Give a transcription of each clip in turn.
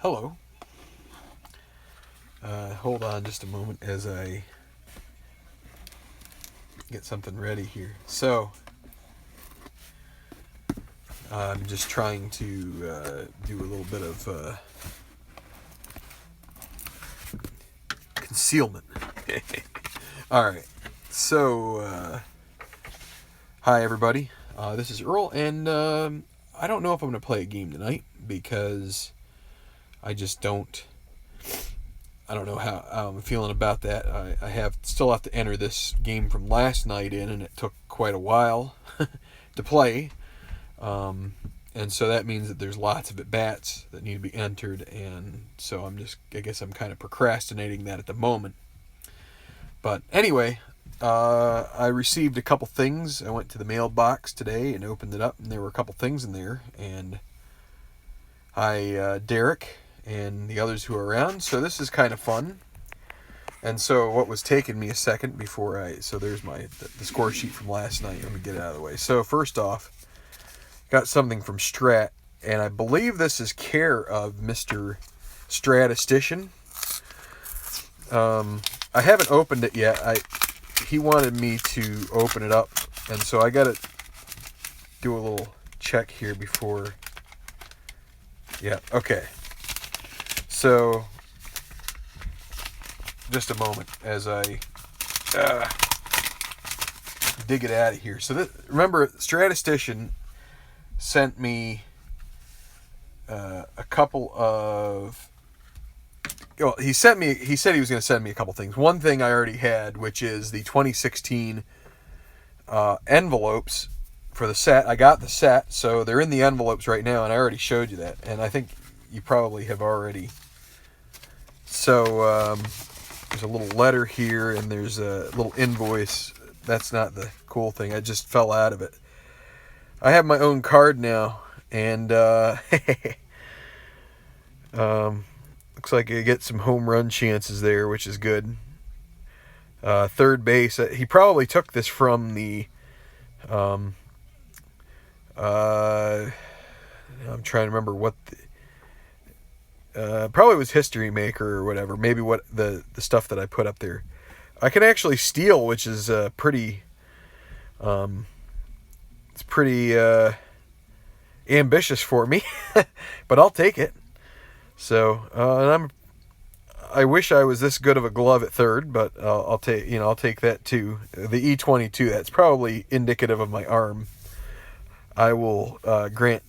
Hello. Hold on just a moment as I get something ready here. So, I'm just trying to do a little bit of concealment. Alright, so, hi everybody. This is Earl, and I don't know if I'm going to play a game tonight because I just don't know how I'm feeling about that. I still have to enter this game from last night in, and it took quite a while to play. And so that means that there's lots of at-bats that need to be entered, and so I guess I'm kind of procrastinating that at the moment. But anyway, I received a couple things. I went to the mailbox today and opened it up, and there were a couple things in there, and hi, Derek and the others who are around. So this is kind of fun. And so what was taking me a second before so there's the score sheet from last night. Let me get it out of the way. So first off, got something from Strat, and I believe this is care of Mr. Statistician. I haven't opened it yet. He wanted me to open it up, and so I got to do a little check here before. Yeah, okay. So, just a moment as I dig it out of here. So, remember, Statistician sent me a couple of. Well, he said he was going to send me a couple things. One thing I already had, which is the 2016 envelopes for the set. I got the set, so they're in the envelopes right now, and I already showed you that. And I think you probably have already. So there's a little letter here, and there's a little invoice. That's not the cool thing. I just fell out of it. I have my own card now, and looks like I get some home run chances there, which is good. Third base. He probably took this from the. I'm trying to remember what. Probably was History Maker or whatever. Maybe what the stuff that I put up there. I can actually steal, which is pretty. It's pretty ambitious for me, but I'll take it. So, and I wish I was this good of a glove at third, but I'll take that too. The E22, that's probably indicative of my arm. I will grant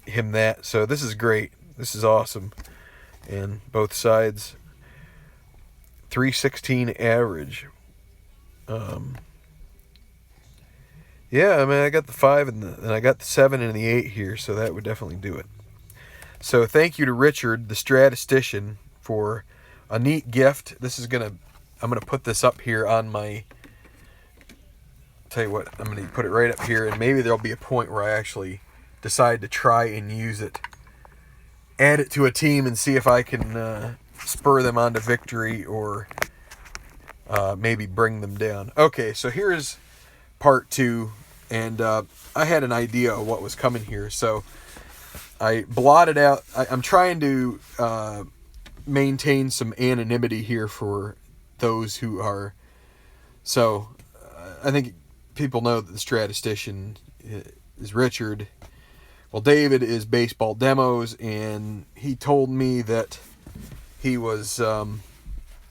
him that. So this is great. This is awesome. And both sides, 316 average. Yeah, I mean, I got the 5 and I got the 7 and the 8 here, so that would definitely do it. So thank you to Richard, the statistician, for a neat gift. I'm gonna put this up here on my. Tell you what, I'm gonna put it right up here, and maybe there'll be a point where I actually decide to try and use it, add it to a team, and see if I can spur them on to victory or maybe bring them down. Okay, so here's part 2, and I had an idea of what was coming here, so I blotted out. I'm trying to maintain some anonymity here for those who are. So I think people know that the statistician is Richard. Well, David is Baseball Demos, and he told me that he was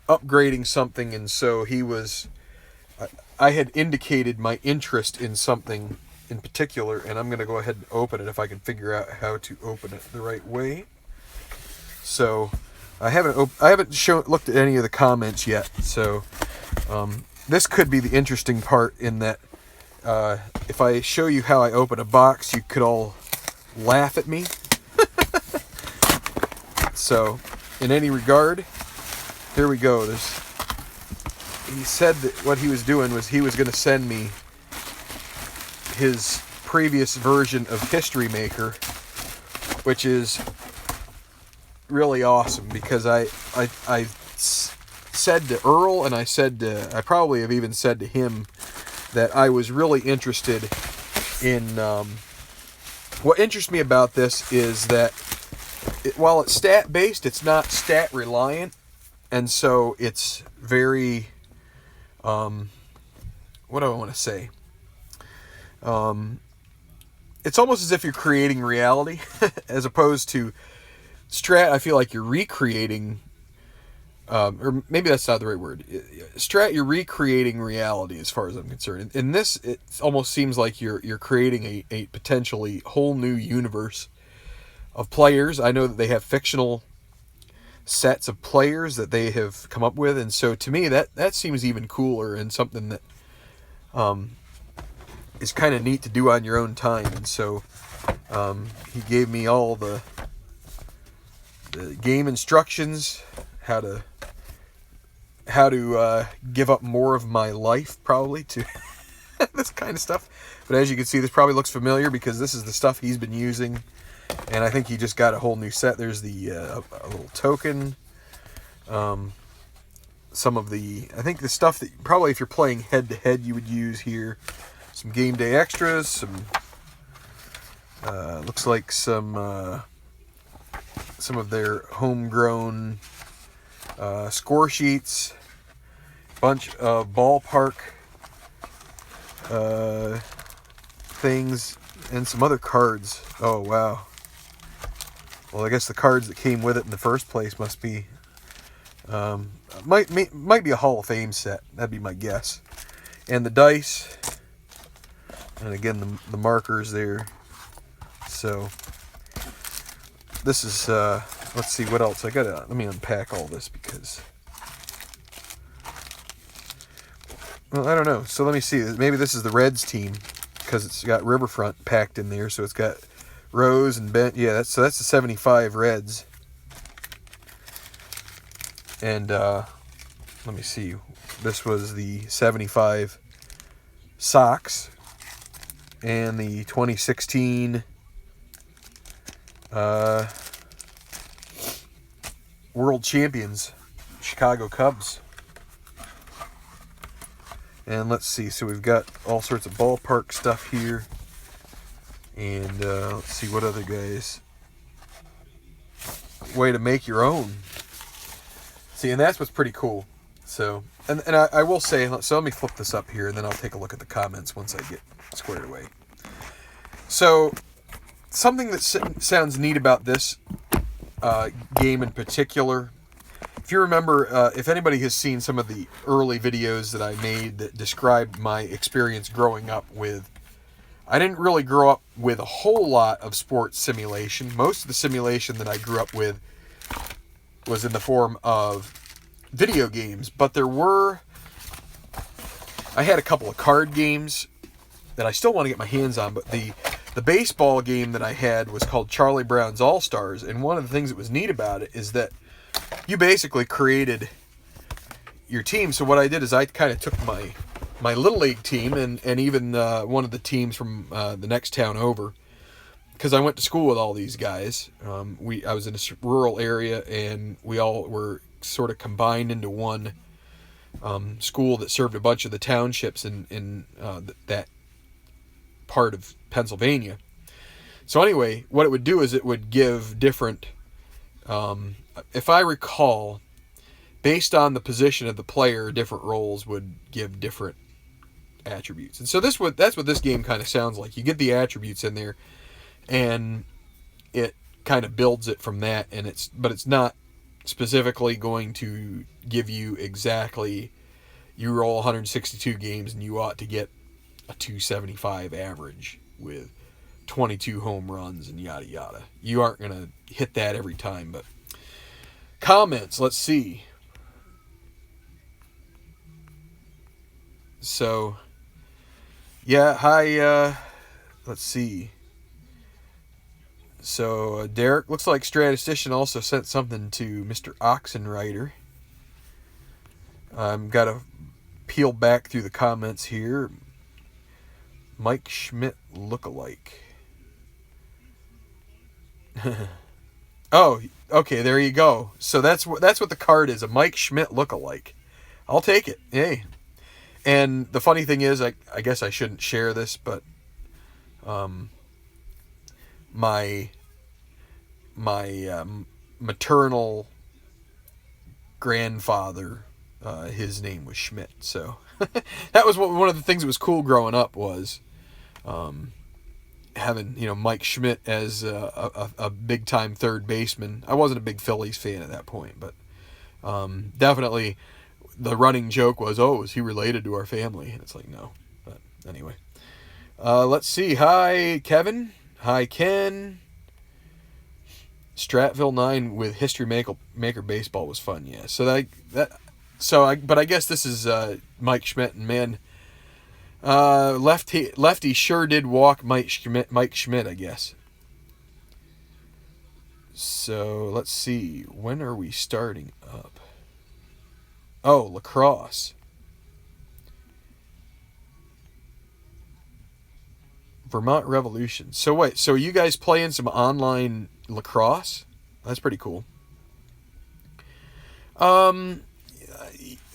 upgrading something, and so he was. I had indicated my interest in something in particular, and I'm going to go ahead and open it if I can figure out how to open it the right way. So I haven't looked at any of the comments yet. So this could be the interesting part in that if I show you how I open a box, you could all laugh at me. So in any regard, here we go. He said that what he was doing was he was going to send me his previous version of History Maker, which is really awesome because I said to Earl, and I probably have even said to him that I was really interested in what interests me about this is that while it's stat based, it's not stat reliant, and so it's very, what do I want to say? It's almost as if you're creating reality, as opposed to strat. I feel like you're recreating, or maybe that's not the right word. Strat, you're recreating reality, as far as I'm concerned. In this, it almost seems like you're creating a potentially whole new universe of players. I know that they have fictional sets of players that they have come up with, and so to me that seems even cooler and something that is kind of neat to do on your own time. And so he gave me all the game instructions, how to give up more of my life probably to this kind of stuff. But as you can see, this probably looks familiar because this is the stuff he's been using. And I think he just got a whole new set. There's the a little token. Some of the, I think the stuff that probably if you're playing head-to-head you would use here. Some game day extras. Some looks like some of their homegrown score sheets. Bunch of ballpark things and some other cards. Oh wow. Well, I guess the cards that came with it in the first place must be, might be a Hall of Fame set. That'd be my guess. And the dice, and again the markers there. So this is, let's see what else I gotta. Let me unpack all this because, well, I don't know. So let me see. Maybe this is the Reds team because it's got Riverfront packed in there. So it's got Rose and Ben. Yeah, that's the 75 Reds. And let me see. This was the 75 Sox and the 2016 World Champions Chicago Cubs. And let's see. So we've got all sorts of ballpark stuff here. And let's see what other guys. Way to make your own. See, and that's what's pretty cool. So, and I will say, so let me flip this up here, and then I'll take a look at the comments once I get squared away. So, something that sounds neat about this game in particular, if you remember, if anybody has seen some of the early videos that I made that described my experience growing up with, I didn't really grow up with a whole lot of sports simulation. Most of the simulation that I grew up with was in the form of video games, but I had a couple of card games that I still want to get my hands on, but the baseball game that I had was called Charlie Brown's All-Stars, and one of the things that was neat about it is that you basically created your team. So what I did is I kind of took my Little League team and even one of the teams from the next town over, because I went to school with all these guys. I was in a rural area, and we all were sort of combined into one school that served a bunch of the townships in that part of Pennsylvania. So anyway, what it would do is it would give different, if I recall, based on the position of the player, different roles would give different attributes. And so that's what this game kind of sounds like. You get the attributes in there, and it kind of builds it from that. But it's not specifically going to give you exactly, you roll 162 games and you ought to get a 275 average with 22 home runs and yada yada. You aren't going to hit that every time. But comments, let's see. So yeah, hi, let's see. So Derek, looks like Statistician also sent something to Mr. Oxenrider. Got to peel back through the comments here. Mike Schmidt lookalike. Oh, okay, there you go. So that's what the card is, a Mike Schmidt lookalike. I'll take it. Hey. And the funny thing is, I guess I shouldn't share this, but my my maternal grandfather, his name was Schmidt. So that was one of the things that was cool growing up, was having, Mike Schmidt as a big time third baseman. I wasn't a big Phillies fan at that point, but definitely the running joke was, oh, is he related to our family? And it's like, no. But anyway, let's see. Hi, Kevin. Hi, Ken. Stratville 9 with History Maker Baseball was fun. Yeah. But I guess this is Mike Schmidt, and man, lefty sure did walk Mike Schmidt, I guess. So let's see. When are we starting up? Oh, lacrosse. Vermont Revolution. So wait, so are you guys playing some online lacrosse? That's pretty cool.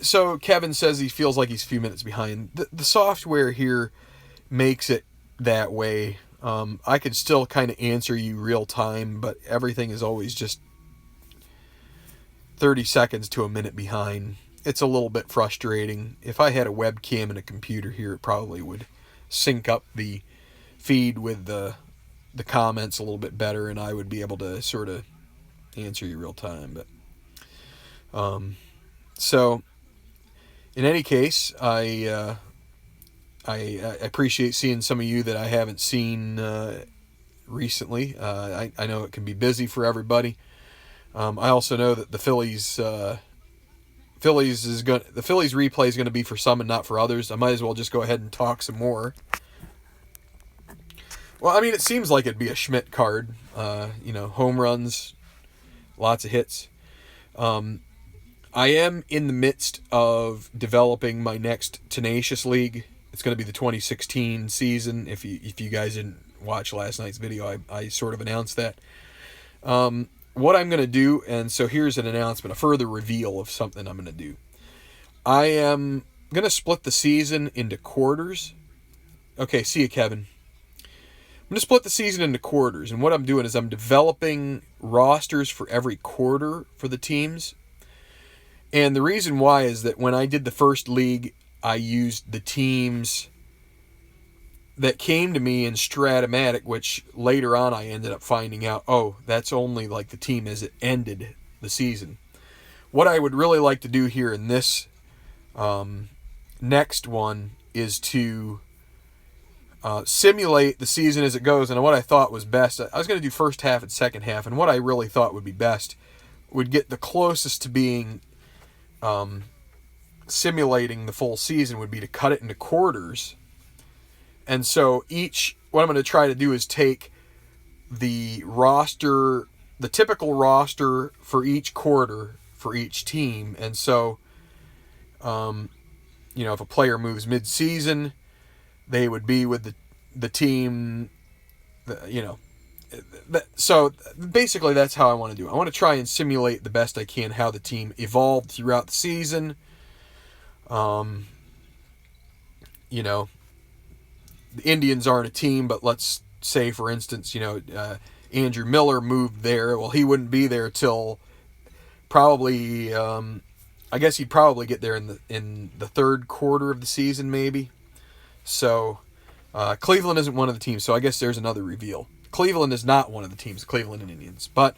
So Kevin says he feels like he's a few minutes behind. The software here makes it that way. I could still kind of answer you real time, but everything is always just 30 seconds to a minute behind. It's a little bit frustrating. If I had a webcam and a computer here, it probably would sync up the feed with the comments a little bit better, and I would be able to sort of answer you real time. But so in any case, I appreciate seeing some of you that I haven't seen recently. I know it can be busy for everybody. I also know that the Phillies replay is going to be for some and not for others. I might as well just go ahead and talk some more. Well, I mean, it seems like it'd be a Schmidt card. Home runs, lots of hits. I am in the midst of developing my next Tenacious League. It's going to be the 2016 season. If you guys didn't watch last night's video, I sort of announced that. What I'm going to do, and so here's an announcement, a further reveal of something I'm going to do. I am going to split the season into quarters. Okay, see you, Kevin. I'm going to split the season into quarters, and what I'm doing is I'm developing rosters for every quarter for the teams. And the reason why is that when I did the first league, I used the teams that came to me in Stratomatic, which later on I ended up finding out, oh, that's only like the team as it ended the season. What I would really like to do here in this next one is to simulate the season as it goes. And what I thought was best, I was going to do first half and second half, and what I really thought would be best would get the closest to being simulating the full season would be to cut it into quarters. And so what I'm going to try to do is take the roster, the typical roster for each quarter for each team. And so, if a player moves mid-season, they would be with the team, So basically that's how I want to do it. I want to try and simulate the best I can how the team evolved throughout the season. The Indians aren't a team, but let's say, for instance, Andrew Miller moved there. Well, he wouldn't be there till probably, I guess he'd probably get there in the third quarter of the season, maybe. So Cleveland isn't one of the teams, so I guess there's another reveal. Cleveland is not one of the teams, the Cleveland Indians. But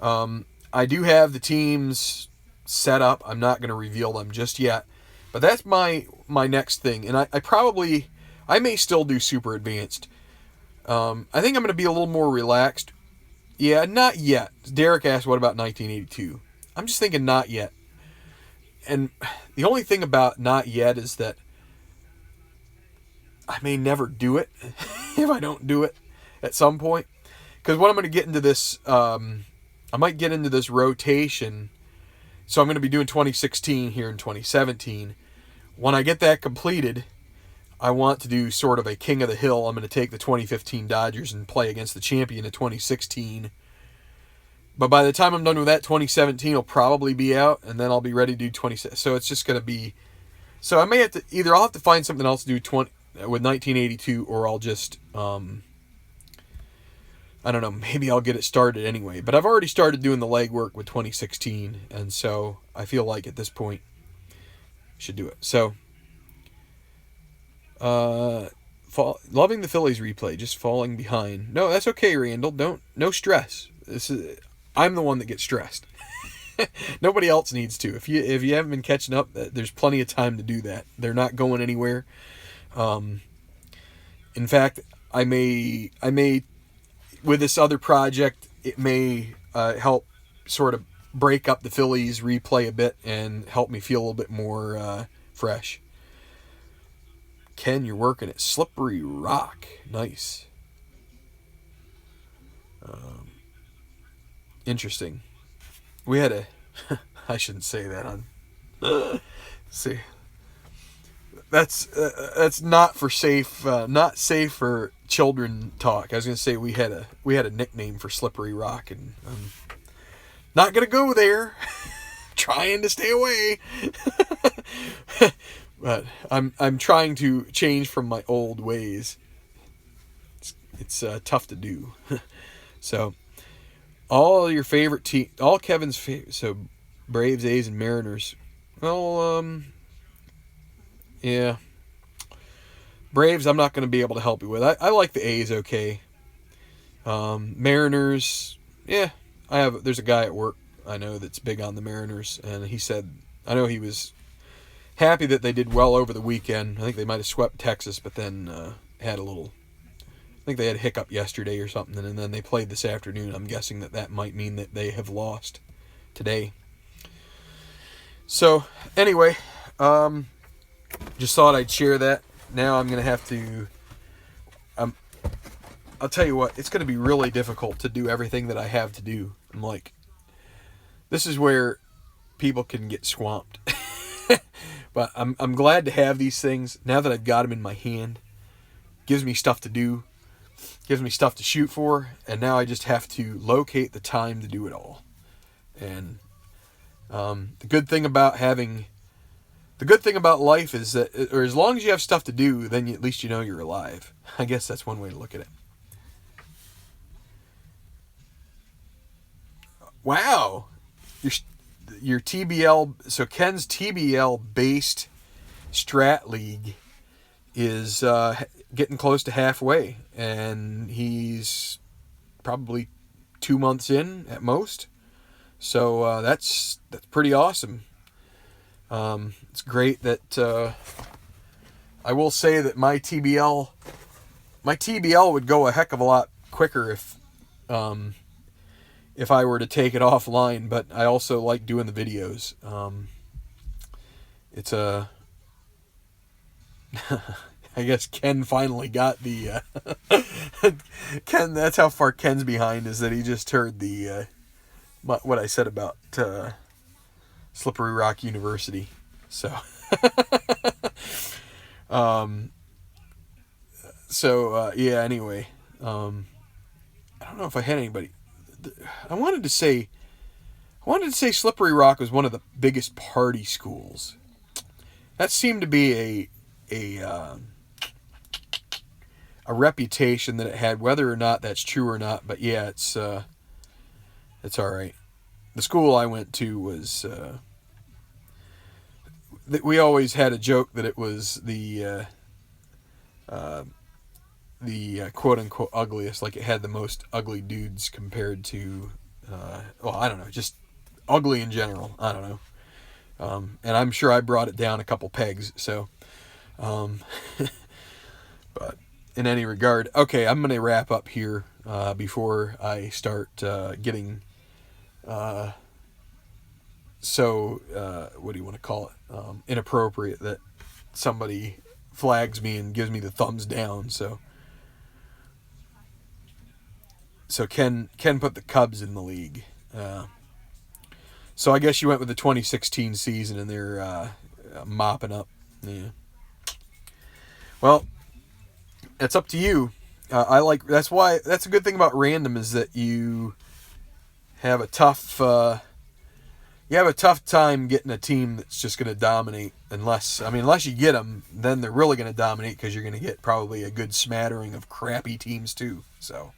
I do have the teams set up. I'm not going to reveal them just yet. But that's my next thing. And I may still do Super Advanced. I think I'm going to be a little more relaxed. Yeah, not yet. Derek asked, what about 1982? I'm just thinking not yet. And the only thing about not yet is that I may never do it if I don't do it at some point. Because what I'm going to get into this, I might get into this rotation. So I'm going to be doing 2016 here in 2017. When I get that completed, I want to do sort of a King of the Hill. I'm going to take the 2015 Dodgers and play against the champion of 2016. But by the time I'm done with that, 2017 will probably be out, and then I'll be ready to do 20. So it's just going to be. So I may have to I'll have to find something else to do with 1982, or I'll just I don't know, maybe I'll get it started anyway. But I've already started doing the legwork with 2016, and so I feel like at this point I should do it. So, loving the Phillies replay, just falling behind. No, that's okay, Randall. No stress. I'm the one that gets stressed. Nobody else needs to. If you haven't been catching up, there's plenty of time to do that. They're not going anywhere. In fact, I may with this other project, it may help sort of break up the Phillies replay a bit and help me feel a little bit more fresh. Ken, you're working at Slippery Rock. Nice. Interesting. We had a... I shouldn't say that on... see. That's not for safe... not safe for children talk. I was going to say we had a nickname for Slippery Rock, and I'm not going to go there. Trying to stay away. But I'm trying to change from my old ways. It's tough to do. So, all your favorite team, all Kevin's favorite. So, Braves, A's, and Mariners. Well, yeah. Braves, I'm not going to be able to help you with. I like the A's okay. Mariners, yeah. There's a guy at work I know that's big on the Mariners, and he said, I know he was happy that they did well over the weekend. I think they might have swept Texas, but then had a little... I think they had a hiccup yesterday or something, and then they played this afternoon. I'm guessing that might mean that they have lost today. So, anyway, just thought I'd share that. Now I'm going to have to... I'll tell you what, it's going to be really difficult to do everything that I have to do. I'm like, this is where people can get swamped. But I'm glad to have these things now that I've got them in my hand. Gives me stuff to do, gives me stuff to shoot for, and now I just have to locate the time to do it all. And the good thing about life is that, or as long as you have stuff to do, then at least you know you're alive. I guess that's one way to look at it. Wow, your TBL, so Ken's TBL based strat league is getting close to halfway, and he's probably 2 months in at most. So that's pretty awesome. It's great that I will say that my TBL would go a heck of a lot quicker if I were to take it offline, but I also like doing the videos. It's a... I guess Ken finally got the... Ken, that's how far Ken's behind, is that he just heard the... what I said about Slippery Rock University. So... yeah, anyway. I don't know if I had anybody... I wanted to say Slippery Rock was one of the biggest party schools. That seemed to be a reputation that it had, whether or not that's true or not. But yeah, it's all right. The school I went to was we always had a joke that it was the quote unquote ugliest, like it had the most ugly dudes compared to well, I don't know, just ugly in general. I don't know. And I'm sure I brought it down a couple pegs, so but in any regard, okay, I'm going to wrap up here before I start getting what do you want to call it, inappropriate, that somebody flags me and gives me the thumbs down. So Ken put the Cubs in the league. So I guess you went with the 2016 season, and they're mopping up. Yeah. Well, it's up to you. That's a good thing about random, is that you have a tough time getting a team that's just going to dominate. Unless you get them, then they're really going to dominate, because you're going to get probably a good smattering of crappy teams too. So.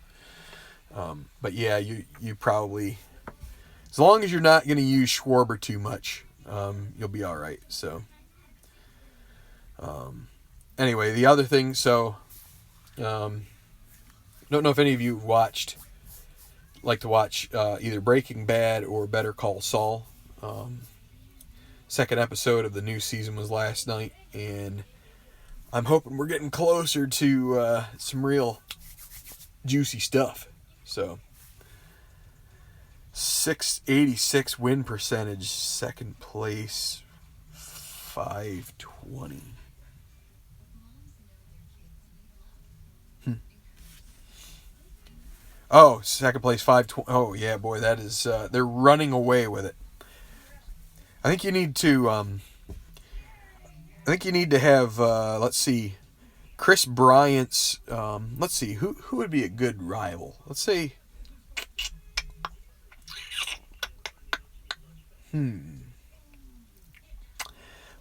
But yeah, you probably, as long as you're not going to use Schwarber too much, you'll be all right. So anyway, the other thing, so don't know if any of you like to watch either Breaking Bad or Better Call Saul. Second episode of the new season was last night, and I'm hoping we're getting closer to some real juicy stuff. So 686 win percentage, second place 520. Oh, second place 520. Oh yeah, boy, that is they're running away with it. I think you need to have let's see, Chris Bryant's let's see, who would be a good rival? Let's say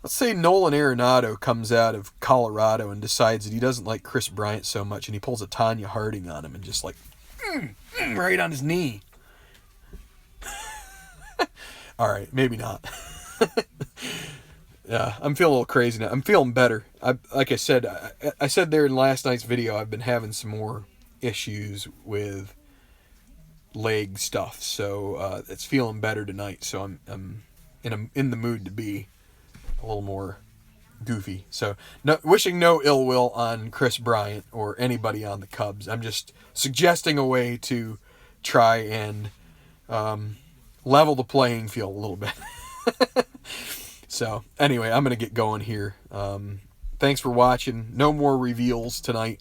let's say Nolan Arenado comes out of Colorado and decides that he doesn't like Chris Bryant so much, and he pulls a Tanya Harding on him and just like right on his knee. All right, maybe not. Yeah, I'm feeling a little crazy now. I'm feeling better. Like I said there in last night's video, I've been having some more issues with leg stuff, so it's feeling better tonight. So I'm in the mood to be a little more goofy. So wishing no ill will on Chris Bryant or anybody on the Cubs. I'm just suggesting a way to try and level the playing field a little bit. So anyway, I'm going to get going here. Thanks for watching. No more reveals tonight.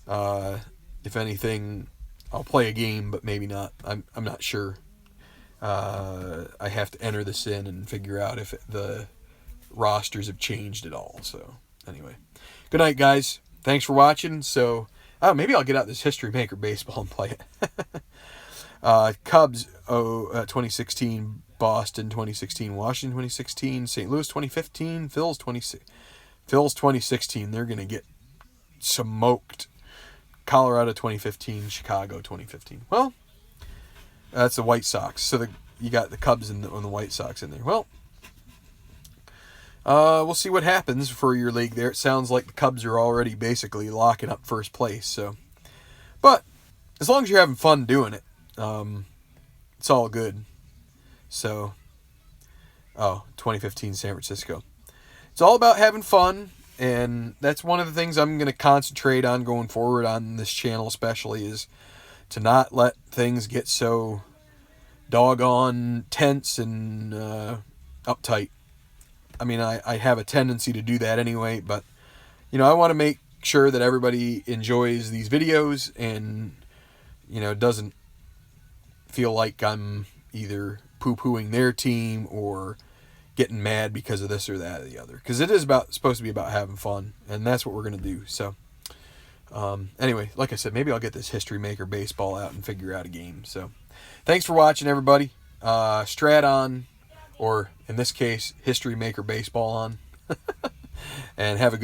If anything, I'll play a game, but maybe not. I'm not sure. I have to enter this in and figure out if the rosters have changed at all. So anyway, good night, guys. Thanks for watching. So maybe I'll get out this History Maker baseball and play it. Cubs 2016, Boston 2016, Washington 2016, St. Louis 2015, Phil's 2016. They're gonna get smoked. Colorado 2015, Chicago 2015. Well, that's the White Sox. So you got the Cubs and the White Sox in there. Well, we'll see what happens for your league there. It sounds like the Cubs are already basically locking up first place. So, but as long as you're having fun doing it, it's all good. So, 2015 San Francisco. It's all about having fun, and that's one of the things I'm going to concentrate on going forward on this channel, especially, is to not let things get so doggone tense and uptight. I mean, I have a tendency to do that anyway, but, I want to make sure that everybody enjoys these videos and, doesn't feel like I'm either poo-pooing their team or getting mad because of this or that or the other. Because it is supposed to be about having fun, and that's what we're going to do. So, anyway, like I said, maybe I'll get this History Maker baseball out and figure out a game. So, thanks for watching, everybody. Strat on, or in this case, History Maker baseball on. And have a good